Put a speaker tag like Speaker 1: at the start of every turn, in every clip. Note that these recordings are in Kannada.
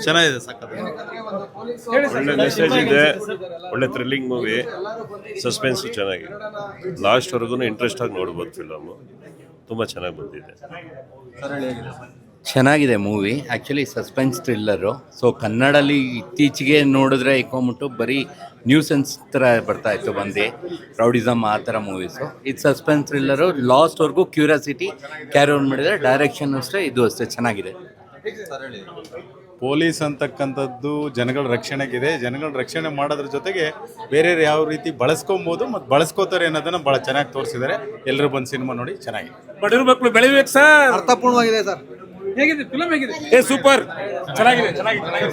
Speaker 1: ಚೆನ್ನಾಗಿದೆ ಸಖತ್
Speaker 2: ಒಳ್ಳೆ ಮೆಸೇಜ್ ಇದೆ, ಒಳ್ಳೆ ಥ್ರಿಲ್ಲಿಂಗ್ ಮೂವಿ, ಸಸ್ಪೆನ್ಸ್ ಚೆನ್ನಾಗಿ ಲಾಸ್ಟ್ವರೆಗೂ ಇಂಟ್ರೆಸ್ಟ್ ಆಗಿ ನೋಡ್ಬೋದು. ಫಿಲಮು ತುಂಬ ಚೆನ್ನಾಗಿ ಬಂದಿದೆ.
Speaker 3: ಚೆನ್ನಾಗಿದೆ movie. Actually suspense thriller. So ಕನ್ನಡಲ್ಲಿ ಇತ್ತೀಚೆಗೆ ನೋಡಿದ್ರೆ ಇಕ್ಕೊಂಬಿಟ್ಟು ಬರೀ ನ್ಯೂಸೆನ್ಸ್ ಥರ ಬರ್ತಾಯಿತ್ತು ಬಂದು ರೌಡಿಸಮ್ ಆ ಥರ ಮೂವೀಸು. ಇದು ಸಸ್ಪೆನ್ಸ್ ಥ್ರಿಲ್ಲರು, ಲಾಸ್ಟ್ವರೆಗೂ ಕ್ಯೂರಿಯಾಸಿಟಿ ಕ್ಯಾರಿ ಆನ್ ಮಾಡಿದರೆ. ಡೈರೆಕ್ಷನ್ ಅಷ್ಟೇ, ಇದು ಅಷ್ಟೇ ಚೆನ್ನಾಗಿದೆ.
Speaker 1: ಪೊಲೀಸ್ ಅಂತಕ್ಕಂಥದ್ದು ಜನಗಳ ರಕ್ಷಣೆಗಿದೆ. ಜನಗಳ ರಕ್ಷಣೆ ಮಾಡೋದ್ರ ಜೊತೆಗೆ ಬೇರೆ ಯಾವ ರೀತಿ ಬಳಸ್ಕೊಬೋದು ಮತ್ತು ಬಳಸ್ಕೋತಾರೆ ಅನ್ನೋದನ್ನ ಭಾಳ ಚೆನ್ನಾಗಿ ತೋರಿಸಿದ್ದಾರೆ. ಎಲ್ಲರೂ ಬಂದು ಸಿನಿಮಾ ನೋಡಿ ಚೆನ್ನಾಗಿದೆ.
Speaker 4: ಬಡವ್ರ ಮಕ್ಕಳು ಬೆಳಿಬೇಕು ಸರ್.
Speaker 5: ಅರ್ಥಪೂರ್ಣವಾಗಿದೆ ಸರ್.
Speaker 4: ಹೇಗಿದೆ ಫಿಲಮ್? ಹೇಗಿದೆ? ಸೂಪರ್, ಚೆನ್ನಾಗಿದೆ.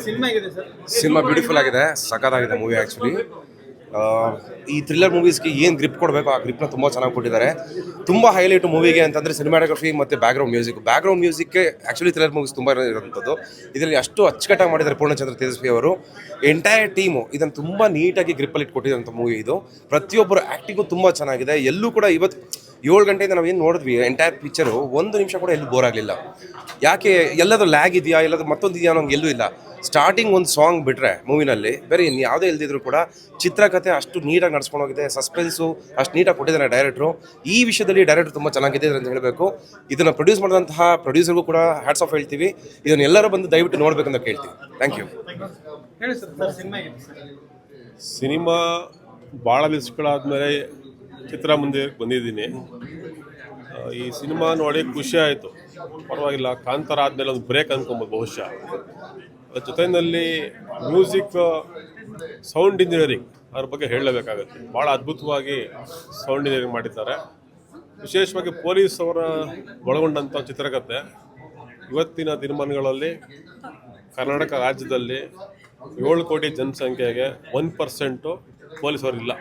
Speaker 5: ಸಿನಿಮಾ ಹೇಗಿದೆ ಸರ್?
Speaker 6: ಸಿನಿಮಾ ಬ್ಯೂಟಿಫುಲ್ ಆಗಿದೆ, ಸಖತ್ತಾಗಿದೆ ಮೂವಿ. ಆ್ಯಕ್ಚುಲಿ ಈ ಥ್ರಿಲ್ಲರ್ ಮೂವೀಸ್ಗೆ ಏನು ಗ್ರಿಪ್ ಕೊಡಬೇಕು ಆ ಗ್ರಿಪ್ನ ತುಂಬ ಚೆನ್ನಾಗಿ ಕೊಟ್ಟಿದ್ದಾರೆ. ತುಂಬ ಹೈಲೈಟ್ ಮೂವಿಗೆ ಅಂತಂದರೆ ಸಿನಿಮಾಟೋಗ್ರಫಿ ಮತ್ತು ಬ್ಯಾಕ್ಗ್ರೌಂಡ್ ಮ್ಯೂಸಿಕ್ಗೆ ಆ್ಯಕ್ಚುಲಿ ಥ್ರಿಲ್ಲರ್ ಮೂವೀಸ್ ತುಂಬ ಇರೋಂಥದ್ದು. ಇದರಲ್ಲಿ ಅಷ್ಟು ಅಚ್ಚುಕಟ್ಟಾಗಿ ಮಾಡಿದ್ದಾರೆ ಪೂರ್ಣಚಂದ್ರ ತೇಜಸ್ವಿ ಅವರು. ಎಂಟೈರ್ ಟೀಮು ಇದನ್ನು ತುಂಬ ನೀಟಾಗಿ ಗ್ರಿಪ್ಪಲ್ಲಿ ಇಟ್ಕೊಟ್ಟಿರೋಂಥ ಮೂವಿ ಇದು. ಪ್ರತಿಯೊಬ್ಬರು ಆ್ಯಕ್ಟಿಂಗು ತುಂಬ ಚೆನ್ನಾಗಿದೆ. ಎಲ್ಲೂ ಕೂಡ ಇವತ್ತು 7 ಗಂಟೆಯಿಂದ ನಾವು ಏನು ನೋಡಿದ್ವಿ ಎಂಟೈರ್ ಪಿಕ್ಚರು, 1 ನಿಮಿಷ ಕೂಡ ಎಲ್ಲೂ ಬೋರ್ ಆಗಲಿಲ್ಲ. ಯಾಕೆ ಎಲ್ಲಾದರೂ ಲ್ಯಾಗ್ ಇದೆಯಾ, ಎಲ್ಲಾದರೂ ಮತ್ತೊಂದು ಇದೆಯಾ ಅನ್ನೋಂಗೆ ಎಲ್ಲೂ ಇಲ್ಲ. ಸ್ಟಾರ್ಟಿಂಗ್ ಒಂದು ಸಾಂಗ್ ಬಿಟ್ಟರೆ ಮೂವಿನಲ್ಲಿ ಬೇರೆ ಇನ್ನು ಯಾವುದೇ ಇಲ್ದಿದ್ರು ಕೂಡ ಚಿತ್ರಕಥೆ ಅಷ್ಟು ನೀಟಾಗಿ ನಡ್ಸ್ಕೊಂಡು ಹೋಗಿದೆ. ಸಸ್ಪೆನ್ಸು ಅಷ್ಟು ನೀಟಾಗಿ ಕೊಟ್ಟಿದ್ದಾರೆ ಡೈರೆಕ್ಟ್ರು. ಈ ವಿಷಯದಲ್ಲಿ ಡೈರೆಕ್ಟ್ರು ತುಂಬ ಚೆನ್ನಾಗಿದೆ ಅಂತ ಹೇಳಬೇಕು. ಇದನ್ನು ಪ್ರೊಡ್ಯೂಸ್ ಮಾಡಿದಂತಹ ಪ್ರೊಡ್ಯೂಸರ್ಗೂ ಕೂಡ ಹ್ಯಾಟ್ಸ್ ಆಫ್ ಹೇಳ್ತೀವಿ. ಇದನ್ನು ಎಲ್ಲರೂ ಬಂದು ದಯವಿಟ್ಟು ನೋಡಬೇಕಂತ ಕೇಳ್ತೀವಿ. Thank you.
Speaker 2: ಸಿನಿಮಾ ಭಾಳ ದಿವಸಗಳಾದಮೇಲೆ ಚಿತ್ರಮಂದಿರಕ್ಕೆ ಬಂದಿದ್ದೀನಿ. ಈ ಸಿನಿಮಾ ನೋಡಿ ಖುಷಿ ಆಯಿತು. ಪರವಾಗಿಲ್ಲ, ಕಾಂತಾರ ಆದಮೇಲೆ ಒಂದು ಬ್ರೇಕ್ ಅಂದ್ಕೊಬೋದು ಬಹುಶಃ. ಅದ್ರ ಜೊತೆಯಲ್ಲಿ ಮ್ಯೂಸಿಕ್, ಸೌಂಡ್ ಇಂಜಿನಿಯರಿಂಗ್ ಅದ್ರ ಬಗ್ಗೆ ಹೇಳಲೇಬೇಕಾಗತ್ತೆ. ಭಾಳ ಅದ್ಭುತವಾಗಿ ಸೌಂಡ್ ಇಂಜಿನಿಯರಿಂಗ್ ಮಾಡಿದ್ದಾರೆ. ವಿಶೇಷವಾಗಿ ಪೊಲೀಸ್ ಅವರ ಒಳಗೊಂಡಂಥ ಚಿತ್ರಕಥೆ. ಇವತ್ತಿನ ದಿನಮಾನಗಳಲ್ಲಿ ಕರ್ನಾಟಕ ರಾಜ್ಯದಲ್ಲಿ 7 ಕೋಟಿ ಜನಸಂಖ್ಯೆಗೆ 1% ಪೊಲೀಸವರಿಲ್ಲ.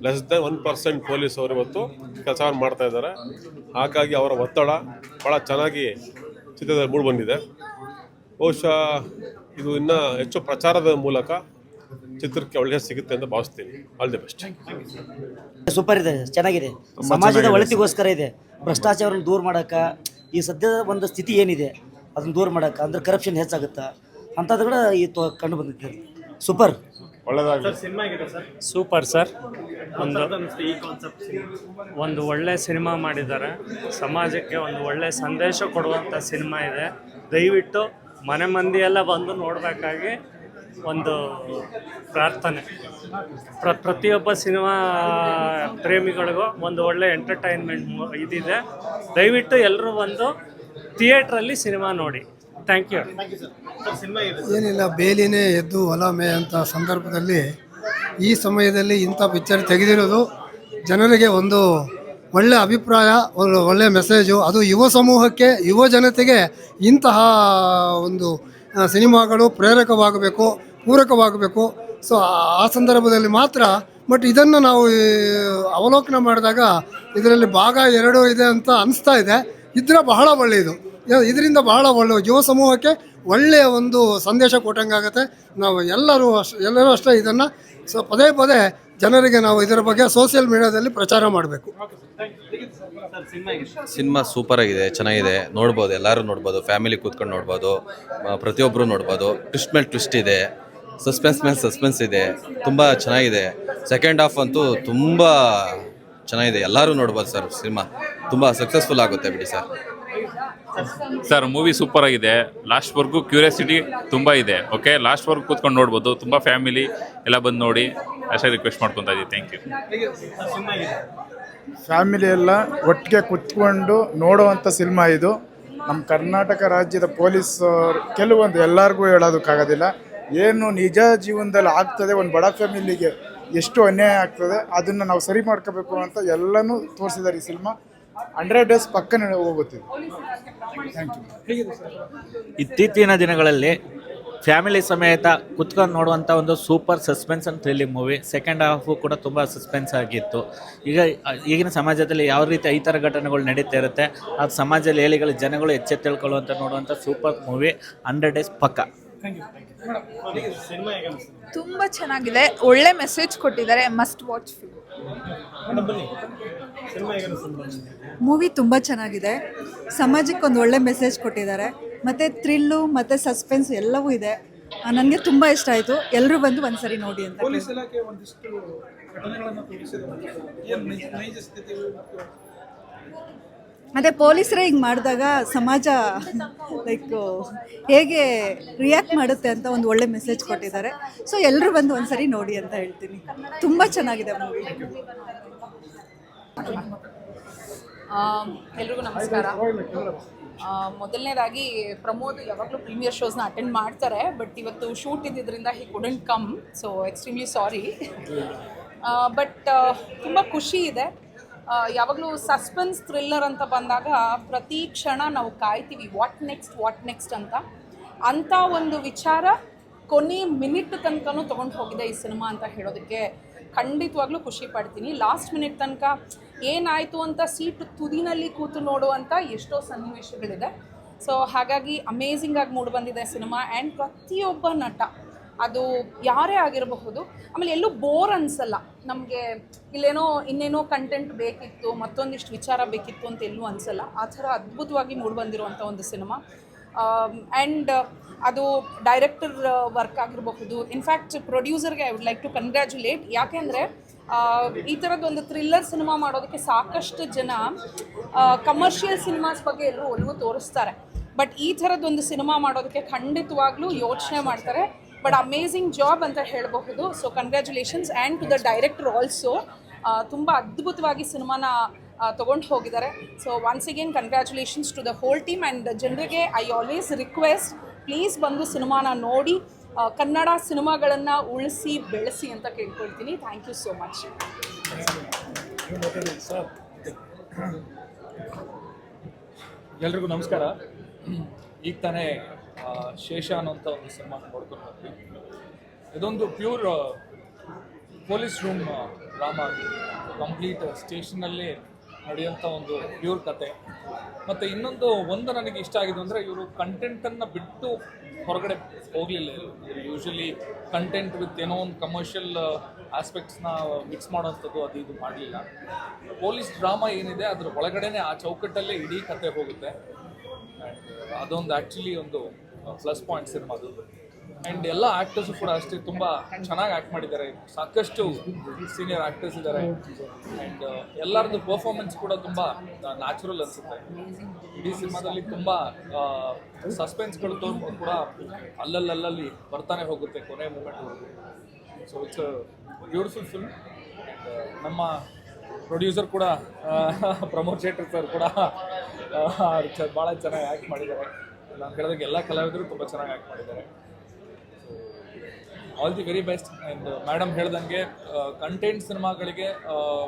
Speaker 2: ಲೆಸ್ ದೆನ್ 1% ಪೊಲೀಸವರು ಇವತ್ತು ಕೆಲಸವನ್ನು ಮಾಡ್ತಾ ಇದ್ದಾರೆ. ಹಾಗಾಗಿ ಅವರ ಒತ್ತಡ ಭಾಳ ಚೆನ್ನಾಗಿ ಚಿತ್ರದಲ್ಲಿ ಮೂಡಿ ಬಂದಿದೆ. ಬಹುಶಃ ಇದು ಇನ್ನೂ ಹೆಚ್ಚು ಪ್ರಚಾರದ ಮೂಲಕ ಚಿತ್ರಕ್ಕೆ ಒಳ್ಳೆಯ ಸಿಗುತ್ತೆ ಅಂತ ಭಾವಿಸ್ತೀನಿ. All the best.
Speaker 7: ಸೂಪರ್ ಇದೆ, ಚೆನ್ನಾಗಿದೆ. ಸಮಾಜದ ಒಳಿತಿಗೋಸ್ಕರ ಇದೆ. ಭ್ರಷ್ಟಾಚಾರವನ್ನು ದೂರ ಮಾಡೋಕೆ, ಈ ಸದ್ಯದ ಒಂದು ಸ್ಥಿತಿ ಏನಿದೆ ಅದನ್ನು ದೂರ ಮಾಡೋಕೆ, ಅಂದ್ರೆ ಕರಪ್ಷನ್ ಹೆಚ್ಚಾಗುತ್ತಾ ಅಂಥದ್ದು ಕೂಡ ಈ ಕಂಡು ಬಂದಿದೆ. Super,
Speaker 8: super sir. ಒಂದು ಒಳ್ಳೆ ಸಿನಿಮಾ ಮಾಡಿದ್ದಾರೆ. ಸಮಾಜಕ್ಕೆ ಒಂದು ಒಳ್ಳೆ ಸಂದೇಶ ಕೊಡುವಂಥ ಸಿನಿಮಾ ಇದೆ. ದಯವಿಟ್ಟು ಮನೆ ಮಂದಿಯೆಲ್ಲ ಬಂದು ನೋಡಬೇಕಾಗಿ ಒಂದು ಪ್ರಾರ್ಥನೆ. ಪ್ರತಿಯೊಬ್ಬ ಸಿನಿಮಾ ಪ್ರೇಮಿಗಳಿಗೂ ಒಂದು ಒಳ್ಳೆ ಎಂಟರ್ಟೈನ್ಮೆಂಟ್ ಇದಿದೆ. ದಯವಿಟ್ಟು ಎಲ್ಲರೂ ಬಂದು ಥಿಯೇಟ್ರಲ್ಲಿ ಸಿನಿಮಾ ನೋಡಿ. Thank you.
Speaker 5: ಏನಿಲ್ಲ, ಬೇಲಿನೇ ಎದ್ದು ಹೊಲ ಮೇಯಂಥ ಸಂದರ್ಭದಲ್ಲಿ ಈ ಸಮಯದಲ್ಲಿ ಇಂಥ ಪಿಕ್ಚರ್ ತೆಗೆದಿರೋದು ಜನರಿಗೆ ಒಂದು ಒಳ್ಳೆಯ ಅಭಿಪ್ರಾಯ, ಒಂದು ಒಳ್ಳೆಯ ಮೆಸೇಜು. ಅದು ಯುವ ಸಮೂಹಕ್ಕೆ, ಯುವ ಜನತೆಗೆ ಇಂತಹ ಒಂದು ಸಿನಿಮಾಗಳು ಪ್ರೇರಕವಾಗಬೇಕು, ಪೂರಕವಾಗಬೇಕು. ಸೊ ಆ ಸಂದರ್ಭದಲ್ಲಿ ಮಾತ್ರ. ಬಟ್ ಇದನ್ನು ನಾವು ಅವಲೋಕನ ಮಾಡಿದಾಗ ಇದರಲ್ಲಿ ಭಾಗ 2 ಇದೆ ಅಂತ ಅನಿಸ್ತಾ ಇದೆ. ಇದ್ರೆ ಬಹಳ ಒಳ್ಳೆಯದು. ಇದರಿಂದ ಬಹಳ ಒಳ್ಳೆಯ ಯುವ ಸಮೂಹಕ್ಕೆ ಒಳ್ಳೆಯ ಒಂದು ಸಂದೇಶ ಕೊಟ್ಟಂಗಾಗತ್ತೆ. ನಾವು ಎಲ್ಲರೂ ಅಷ್ಟೇ ಇದನ್ನು ಪದೇ ಪದೇ ಜನರಿಗೆ ನಾವು ಇದರ ಬಗ್ಗೆ ಸೋಷಿಯಲ್ ಮೀಡಿಯಾದಲ್ಲಿ ಪ್ರಚಾರ ಮಾಡಬೇಕು.
Speaker 9: ಸಿನಿಮಾ ಸೂಪರ್ ಆಗಿದೆ, ಚೆನ್ನಾಗಿದೆ. ನೋಡ್ಬೋದು, ಎಲ್ಲರೂ ನೋಡ್ಬೋದು, ಫ್ಯಾಮಿಲಿ ಕೂತ್ಕೊಂಡು ನೋಡ್ಬೋದು, ಪ್ರತಿಯೊಬ್ಬರು ನೋಡ್ಬೋದು. ಟ್ವಿಸ್ಟ್ ಮೇಲೆ ಟ್ವಿಸ್ಟ್ ಇದೆ, ಸಸ್ಪೆನ್ಸ್ ಮೇಲೆ ಸಸ್ಪೆನ್ಸ್ ಇದೆ. ತುಂಬ ಚೆನ್ನಾಗಿದೆ. ಸೆಕೆಂಡ್ ಹಾಫ್ ಅಂತೂ ತುಂಬ ಚೆನ್ನಾಗಿದೆ. ಎಲ್ಲರೂ ನೋಡ್ಬೋದು ಸರ್. ಸಿನಿಮಾ ತುಂಬ ಸಕ್ಸಸ್ಫುಲ್ ಆಗುತ್ತೆ ಬಿಡಿ ಸರ್.
Speaker 10: ಸರ್ ಮೂವಿ ಸೂಪರ್ ಆಗಿದೆ. ಲಾಸ್ಟ್ವರೆಗೂ ಕ್ಯೂರಿಯಾಸಿಟಿ ತುಂಬ ಇದೆ. ಓಕೆ, ಲಾಸ್ಟ್ವರೆಗೂ ಕೂತ್ಕೊಂಡು ನೋಡ್ಬೋದು. ತುಂಬ ಫ್ಯಾಮಿಲಿ ಎಲ್ಲ ಬಂದು ನೋಡಿ ಅಷ್ಟೇ ರಿಕ್ವೆಸ್ಟ್ ಮಾಡ್ಕೊತಾ ಇದ್ದೀವಿ. Thank you.
Speaker 11: ಫ್ಯಾಮಿಲಿ ಎಲ್ಲ ಒಟ್ಟಿಗೆ ಕೂತ್ಕೊಂಡು ನೋಡುವಂಥ ಸಿನಿಮಾ ಇದು. ನಮ್ಮ ಕರ್ನಾಟಕ ರಾಜ್ಯದ ಪೊಲೀಸ್ ಕೆಲವೊಂದು ಎಲ್ಲರಿಗೂ ಹೇಳೋದಕ್ಕಾಗೋದಿಲ್ಲ. ಏನು ನಿಜ ಜೀವನದಲ್ಲಿ ಆಗ್ತದೆ, ಒಂದು ಬಡ ಫ್ಯಾಮಿಲಿಗೆ ಎಷ್ಟು ಅನ್ಯಾಯ ಆಗ್ತದೆ ಅದನ್ನು ನಾವು ಸರಿ ಮಾಡ್ಕೋಬೇಕು ಅಂತ ಎಲ್ಲನೂ ತೋರಿಸಿದ್ದಾರೆ ಈ ಸಿನಿಮಾ. 100 ಡೇಸ್ ಪಕ್ಕನೆ ಹೋಗುತ್ತೆ. Thank you.
Speaker 12: ಇತ್ತೀಚಿನ ದಿನಗಳಲ್ಲಿ ಫ್ಯಾಮಿಲಿ ಸಮೇತ ಕುತ್ಕೊಂಡು ನೋಡುವಂಥ ಒಂದು super suspense and thrilling movie. Second half ಕೂಡ ತುಂಬ ಸಸ್ಪೆನ್ಸ್ ಆಗಿತ್ತು. ಈಗಿನ ಸಮಾಜದಲ್ಲಿ ಯಾವ ರೀತಿ ಈ ಥರ ಘಟನೆಗಳು ನಡೀತಾ ಇರುತ್ತೆ, ಅದು ಸಮಾಜದಲ್ಲಿ ಹೇಳಿಗಳು ಜನಗಳು ಎಚ್ಚೆತ್ತುಕೊಳ್ಳುವಂಥ ನೋಡುವಂಥ ಸೂಪರ್ ಮೂವಿ. 100 ಡೇಸ್ ಪಕ್ಕ.
Speaker 13: ತುಂಬ ಚೆನ್ನಾಗಿದೆ, ಒಳ್ಳೆ ಮೆಸೇಜ್ ಕೊಟ್ಟಿದ್ದಾರೆ. ಮಸ್ಟ್ ವಾಚ್
Speaker 14: ಮೂವಿ ತುಂಬ ಚೆನ್ನಾಗಿದೆ. ಸಮಾಜಕ್ಕೆ ಒಂದು ಒಳ್ಳೆ ಮೆಸೇಜ್ ಕೊಟ್ಟಿದ್ದಾರೆ.
Speaker 13: ಮತ್ತು ಥ್ರಿಲ್ಲು ಮತ್ತು ಸಸ್ಪೆನ್ಸ್ ಎಲ್ಲವೂ ಇದೆ. ನನಗೆ ತುಂಬ ಇಷ್ಟ ಆಯಿತು. ಎಲ್ಲರೂ ಬಂದು ಒಂದ್ಸರಿ ನೋಡಿ ಅಂತ.
Speaker 4: ಪೊಲೀಸ್ ಇಲಾಖೆ ಒಂದಿಷ್ಟು ಘಟನೆಗಳನ್ನು ತೋರಿಸಿದೆ. ಏನು ನೈಜ ಸ್ಥಿತಿ?
Speaker 13: ಮತ್ತು ಪೊಲೀಸರೇ ಹಿಂಗೆ ಮಾಡಿದಾಗ ಸಮಾಜ ಲೈಕ್ ಹೇಗೆ ರಿಯಾಕ್ಟ್ ಮಾಡುತ್ತೆ ಅಂತ ಒಂದು ಒಳ್ಳೆ ಮೆಸೇಜ್ ಕೊಟ್ಟಿದ್ದಾರೆ. ಸೊ ಎಲ್ಲರೂ ಬಂದು ಒಂದ್ಸರಿ ನೋಡಿ ಅಂತ ಹೇಳ್ತೀನಿ. ತುಂಬ ಚೆನ್ನಾಗಿದೆ ಮೂವಿ.
Speaker 14: ಎಲ್ರಿಗೂ ನಮಸ್ಕಾರ. ಮೊದಲನೇದಾಗಿ ಪ್ರಮೋದ್ ಯಾವಾಗಲೂ ಪ್ರೀಮಿಯರ್ ಶೋಸ್ನ ಅಟೆಂಡ್ ಮಾಡ್ತಾರೆ, ಬಟ್ ಇವತ್ತು ಶೂಟ್ ಇದ್ದಿದ್ದರಿಂದ he couldn't come, so extremely sorry. But ತುಂಬ ಖುಷಿ ಇದೆ. ಯಾವಾಗಲೂ ಸಸ್ಪೆನ್ಸ್ ಥ್ರಿಲ್ಲರ್ ಅಂತ ಬಂದಾಗ ಪ್ರತಿ ಕ್ಷಣ ನಾವು ಕಾಯ್ತೀವಿ ವಾಟ್ ನೆಕ್ಸ್ಟ್ ಅಂತ ಒಂದು ವಿಚಾರ ಕೊನೆ ಮಿನಿಟ್ ತನಕನೂ ತೊಗೊಂಡು ಹೋಗಿದೆ ಈ ಸಿನಿಮಾ ಅಂತ ಹೇಳೋದಕ್ಕೆ ಖಂಡಿತವಾಗ್ಲೂ ಖುಷಿ ಪಡ್ತೀನಿ. ಲಾಸ್ಟ್ ಮಿನಿಟ್ ತನಕ ಏನಾಯಿತು ಅಂತ ಸೀಟ್ ತುದಿನಲ್ಲಿ ಕೂತು ನೋಡುವಂಥ ಎಷ್ಟೋ ಸನ್ನಿವೇಶಗಳಿದೆ. ಸೊ ಹಾಗಾಗಿ ಅಮೇಝಿಂಗಾಗಿ ಮೂಡಿಬಂದಿದೆ ಸಿನಿಮಾ. ಆ್ಯಂಡ್ ಪ್ರತಿಯೊಬ್ಬ ನಟ, ಅದು ಯಾರೇ ಆಗಿರಬಹುದು, ಆಮೇಲೆ ಎಲ್ಲೂ ಬೋರ್ ಅನಿಸಲ್ಲ. ನಮಗೆ ಇನ್ನೇನೋ ಕಂಟೆಂಟ್ ಬೇಕಿತ್ತು, ಮತ್ತೊಂದಿಷ್ಟು ವಿಚಾರ ಬೇಕಿತ್ತು ಅಂತ ಎಲ್ಲೂ ಅನಿಸಲ್ಲ. ಆ ಥರ ಅದ್ಭುತವಾಗಿ ಮೂಡಿಬಂದಿರುವಂಥ ಒಂದು ಸಿನಿಮಾ. ಆ್ಯಂಡ್ ಅದು ಡೈರೆಕ್ಟರ್ ವರ್ಕ್ ಆಗಿರಬಹುದು. ಇನ್ಫ್ಯಾಕ್ಟ್ ಪ್ರೊಡ್ಯೂಸರ್ಗೆ I would like to congratulate. ಯಾಕೆಂದರೆ ಈ ಥರದ್ದೊಂದು ಥ್ರಿಲ್ಲರ್ ಸಿನಿಮಾ ಮಾಡೋದಕ್ಕೆ ಸಾಕಷ್ಟು ಜನ ಕಮರ್ಷಿಯಲ್ ಸಿನಿಮಾಸ್ ಬಗ್ಗೆ ಎಲ್ಲರೂ ಒಲವು ತೋರಿಸ್ತಾರೆ, ಬಟ್ ಈ ಥರದ್ದೊಂದು ಸಿನಿಮಾ ಮಾಡೋದಕ್ಕೆ ಖಂಡಿತವಾಗ್ಲೂ ಯೋಚನೆ ಮಾಡ್ತಾರೆ. ಬಟ್ ಅಮೇಝಿಂಗ್ ಜಾಬ್ ಅಂತ ಹೇಳಬಹುದು. So congratulations and to the director also. ತುಂಬ ಅದ್ಭುತವಾಗಿ ಸಿನಿಮಾನ ತೊಗೊಂಡು ಹೋಗಿದ್ದಾರೆ. So once again congratulations to the whole team. And ಜನರಿಗೆ ಐ ಆಲ್ವೇಸ್ ರಿಕ್ವೆಸ್ಟ್, ಪ್ಲೀಸ್ ಬಂದು ಸಿನಿಮಾನ ನೋಡಿ ಕನ್ನಡ ಸಿನಿಮಾಗಳನ್ನು ಉಳಿಸಿ ಬೆಳೆಸಿ ಅಂತ ಕೇಳ್ಕೊಳ್ತೀನಿ. Thank you so much.
Speaker 4: ಎಲ್ರಿಗೂ ನಮಸ್ಕಾರ. ಈಗ ತಾನೇ ಶೇಷ ಅನ್ನೋಂಥ ಒಂದು ಸಿನಿಮಾ ನೋಡ್ಕೊಂಡು ಬಂದ್ವಿ. ಇದೊಂದು pure police room drama, complete ಸ್ಟೇಷನಲ್ಲಿ ನಡೆಯುವಂಥ ಒಂದು ಪ್ಯೂರ್ ಕತೆ. ಮತ್ತು ಒಂದು ನನಗೆ ಇಷ್ಟ ಆಗಿದೆ ಅಂದರೆ, ಇವರು ಕಂಟೆಂಟನ್ನು ಬಿಟ್ಟು ಹೊರಗಡೆ ಹೋಗಲಿಲ್ಲ. ಇವರು ಯೂಶ್ವಲಿ ಕಂಟೆಂಟ್ ವಿತ್ ಏನೋ ಒಂದು ಕಮರ್ಷಿಯಲ್ ಆಸ್ಪೆಕ್ಟ್ಸ್ನ ಮಿಕ್ಸ್ ಮಾಡೋವಂಥದ್ದು ಅದು ಇದು ಮಾಡಲಿಲ್ಲ. ಪೊಲೀಸ್ ಡ್ರಾಮಾ ಏನಿದೆ ಅದರ ಒಳಗಡೆನೇ, ಆ ಚೌಕಟ್ಟಲ್ಲೇ ಇಡೀ ಕತೆ ಹೋಗುತ್ತೆ. ಆ್ಯಂಡ್ ಅದೊಂದು ಆ್ಯಕ್ಚುಲಿ ಒಂದು ಪ್ಲಸ್ ಪಾಯಿಂಟ್ ಸಿನಿಮಾದು. ಆ್ಯಂಡ್ ಎಲ್ಲ ಆ್ಯಕ್ಟರ್ಸು ಕೂಡ ಅಷ್ಟೇ ತುಂಬ ಚೆನ್ನಾಗಿ ಆ್ಯಕ್ಟ್ ಮಾಡಿದ್ದಾರೆ. ಸಾಕಷ್ಟು ಸೀನಿಯರ್ ಆ್ಯಕ್ಟರ್ಸ್ ಇದ್ದಾರೆ. ಆ್ಯಂಡ್ ಎಲ್ಲರದ್ದು ಪರ್ಫಾರ್ಮೆನ್ಸ್ ಕೂಡ ತುಂಬ ನ್ಯಾಚುರಲ್ ಅನಿಸುತ್ತೆ. ಇಡೀ ಸಿನಿಮಾದಲ್ಲಿ ತುಂಬ ಸಸ್ಪೆನ್ಸ್ಗಳು ಕೂಡ ಅಲ್ಲಲ್ಲಿ ಬರ್ತಾನೆ ಹೋಗುತ್ತೆ ಕೊನೆ ಮೂಮೆಂಟ್ವರೆಗೂ. So it's beautiful film. ನಮ್ಮ ಪ್ರೊಡ್ಯೂಸರ್ ಕೂಡ ಪ್ರಮೋದ್ ಶೆಟ್ಟಿ ಸರ್ ಕೂಡ ಭಾಳ ಚೆನ್ನಾಗಿ ಆ್ಯಕ್ಟ್ ಮಾಡಿದ್ದಾರೆ. ನಾನು ಹೇಳಿದಾಗ ಎಲ್ಲ ಕಲಾವಿದರು ತುಂಬ ಚೆನ್ನಾಗಿ ಆ್ಯಕ್ಟ್ ಮಾಡಿದ್ದಾರೆ. All the very best. And madam ಹೇಳ್ದಂಗೆ ಕಂಟೆಂಟ್ ಸಿನಿಮಾಗಳಿಗೆ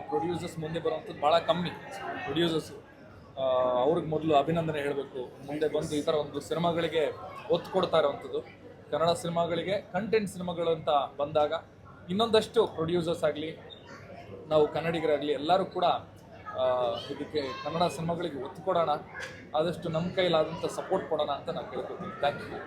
Speaker 4: ಪ್ರೊಡ್ಯೂಸರ್ಸ್ ಮುಂದೆ ಬರುವಂಥದ್ದು ಭಾಳ ಕಮ್ಮಿ. ಪ್ರೊಡ್ಯೂಸರ್ಸು ಅವ್ರಿಗೆ ಮೊದಲು ಅಭಿನಂದನೆ ಹೇಳಬೇಕು. ಮುಂದೆ ಬಂದು ಈ ಥರ ಒಂದು ಸಿನಿಮಾಗಳಿಗೆ ಒತ್ತು ಕೊಡ್ತಾ ಇರೋವಂಥದ್ದು. ಕನ್ನಡ ಸಿನಿಮಾಗಳಿಗೆ ಕಂಟೆಂಟ್ ಸಿನಿಮಾಗಳು ಅಂತ ಬಂದಾಗ ಇನ್ನೊಂದಷ್ಟು ಪ್ರೊಡ್ಯೂಸರ್ಸ್ ಆಗಲಿ, ನಾವು ಕನ್ನಡಿಗರಾಗಲಿ ಎಲ್ಲರೂ ಕೂಡ ಇದಕ್ಕೆ ಕನ್ನಡ ಸಿನಿಮಾಗಳಿಗೆ ಒತ್ತು ಕೊಡೋಣ, ಆದಷ್ಟು ನಮ್ಮ ಕೈಲಾದಂಥ ಸಪೋರ್ಟ್ ಕೊಡೋಣ ಅಂತ ನಾನು ಕೇಳ್ಕೊತೀನಿ. Thank you.